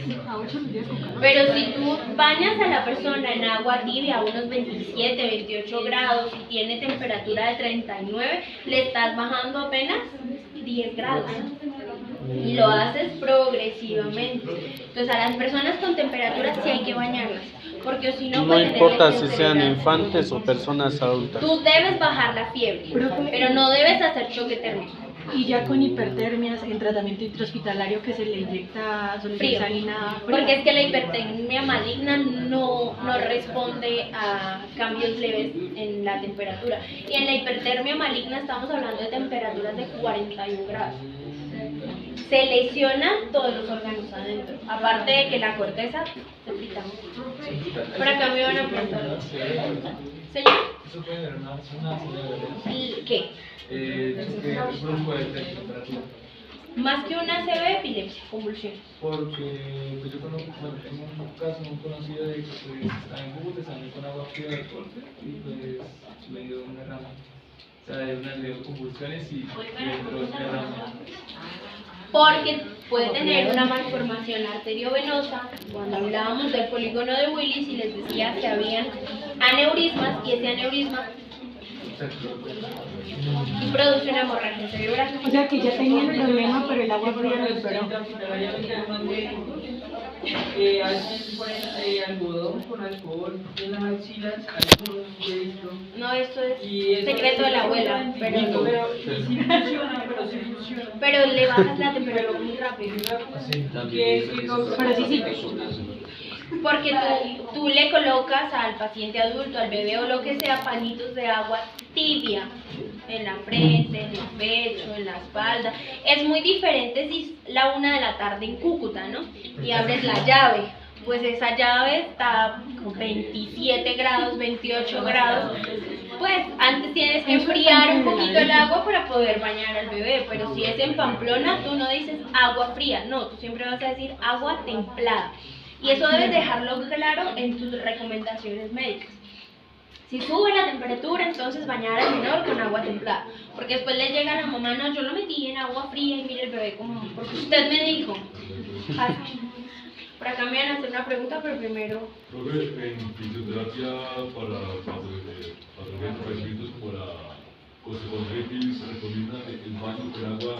Pero si tú bañas a la persona en agua tibia a unos 27, 28 grados y tiene temperatura de 39, le estás bajando apenas 10 grados. Y lo haces progresivamente. Entonces a las personas con temperatura sí hay que bañarlas. Porque si no, No pueden tener importa si lesión sean cerebral. infantes o personas adultas. Tú debes bajar la fiebre, pero no debes hacer choque térmico. Y ya con hipertermias, en tratamiento intrahospitalario que se le inyecta solución Frío. salina fría. Porque es que la hipertermia maligna no responde a cambios leves en la temperatura. Y en la hipertermia maligna estamos hablando de temperaturas de 41 grados. Se lesionan todos los órganos adentro. Aparte de que la corteza se frita. Por acá me van a preguntar. Señor, Eso puede ser una señal ¿qué? que brusco de temperatura. Más que una CB, epilepsia, convulsión. Porque pues yo conozco, bueno, tengo un caso, un conocido de que pues está en Cúcuta, salió con agua fría del corte y pues le dio un derrame. O sea, le dio convulsiones y le entró un derrame. Porque puede tener una malformación arteriovenosa. Cuando hablábamos del polígono de Willis y les decía que habían aneurismas y ese aneurisma y produce una hemorragia cerebral. O sea que ya tenía el problema, pero el agua fría lo empeoró. Algodón con alcohol en las axilas, algodón de esto. No, esto es Y eso secreto de la abuela, pero sí funciona, pero sí funciona. pero le bajas la temperatura muy rápido. Pero sí sirve. Porque tú le colocas al paciente adulto, al bebé o lo que sea, pañitos de agua tibia en la frente, en el pecho, en la espalda. Es muy diferente si es la 1 de la tarde en Cúcuta, ¿no? Y abres la llave. Pues esa llave está con 27 grados, 28 grados. Pues antes tienes que enfriar un poquito el agua para poder bañar al bebé. Pero si es en Pamplona, tú no dices agua fría, no, tú siempre vas a decir agua templada. Y eso debes dejarlo claro en tus recomendaciones médicas. Si sube la temperatura, entonces bañar al menor con agua templada. Porque después le llega a la mamá, no, yo lo metí en agua fría y mire el bebé como, porque usted me dijo. Por acá me van a hacer una pregunta, pero primero... Profe, en fisioterapia para patologías padecimientos como la osteoartritis, recomienda el baño con agua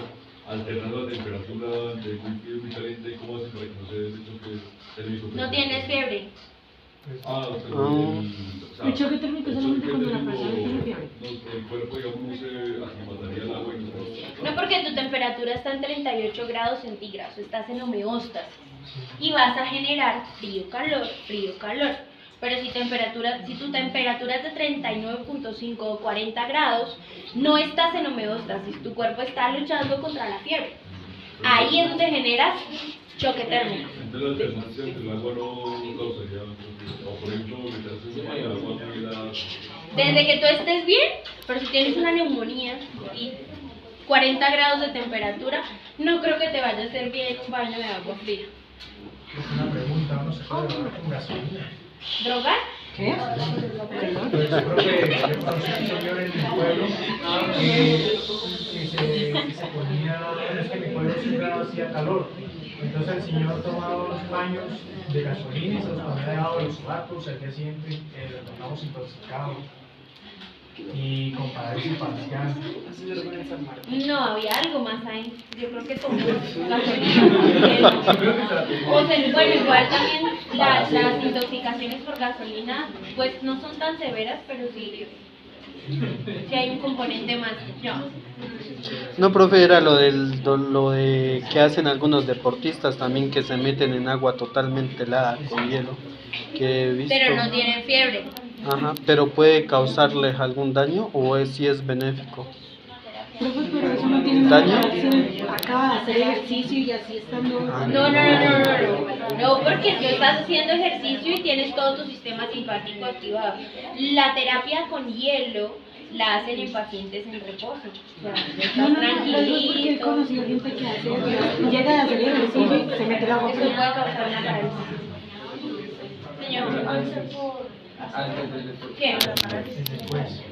alternando la temperatura de muy frío y muy caliente. ¿Cómo hace para que no se dé ese choque térmico? No tienes fiebre. El choque térmico solamente cuando la persona tiene fiebre. El cuerpo, digamos, no se aclimataría al agua y no. No, porque tu temperatura está en 38 grados centígrados, estás en homeostasis y vas a generar frío-calor, frío-calor. Pero si tu temperatura es de 39.5 o 40 grados, no estás en homeostasis, tu cuerpo está luchando contra la fiebre. Ahí es donde generas choque térmico. Entonces la alternancia entre el agua no causaría, o por ejemplo, meterse en el agua fría. Desde que tú estés bien, pero si tienes una neumonía y 40 grados de temperatura, no creo que te vaya a hacer bien un baño de agua fría. Una pregunta, ¿no se puede drogar con gasolina? ¿Drogar? ¿Qué? Pues yo creo que yo conocí a un señor en mi pueblo que se ponía, es que mi pueblo siempre hacía calor. Entonces el señor tomaba unos baños de gasolina y se los ponía debajo de los zapatos, al día siguiente lo tomamos intoxicado. Y compadre su parcial. No, había algo más ahí. Yo creo que tomó gasolina. O sea, bueno, igual también las intoxicaciones por gasolina, pues no son tan severas, pero sí hay un componente más. No, profe, era lo de que hacen algunos deportistas también, que se meten en agua totalmente helada con hielo, que he visto. Pero no tienen fiebre. Ajá, pero puede causarles algún daño o si es benéfico. Profe, pero eso no tiene ¿Daño? nada que ver. Acaba de hacer ejercicio y así estando. No, porque tú estás haciendo ejercicio y tienes todo tu sistema simpático activado. La terapia con hielo la hacen en pacientes en reposo. O sea, estás No, porque he tranquilito. conocido gente que hace, llega a hacer ejercicio y se mete el agua Eso puede fría. causar una parálisis. Señor, Antes del deporte. ¿qué? Después.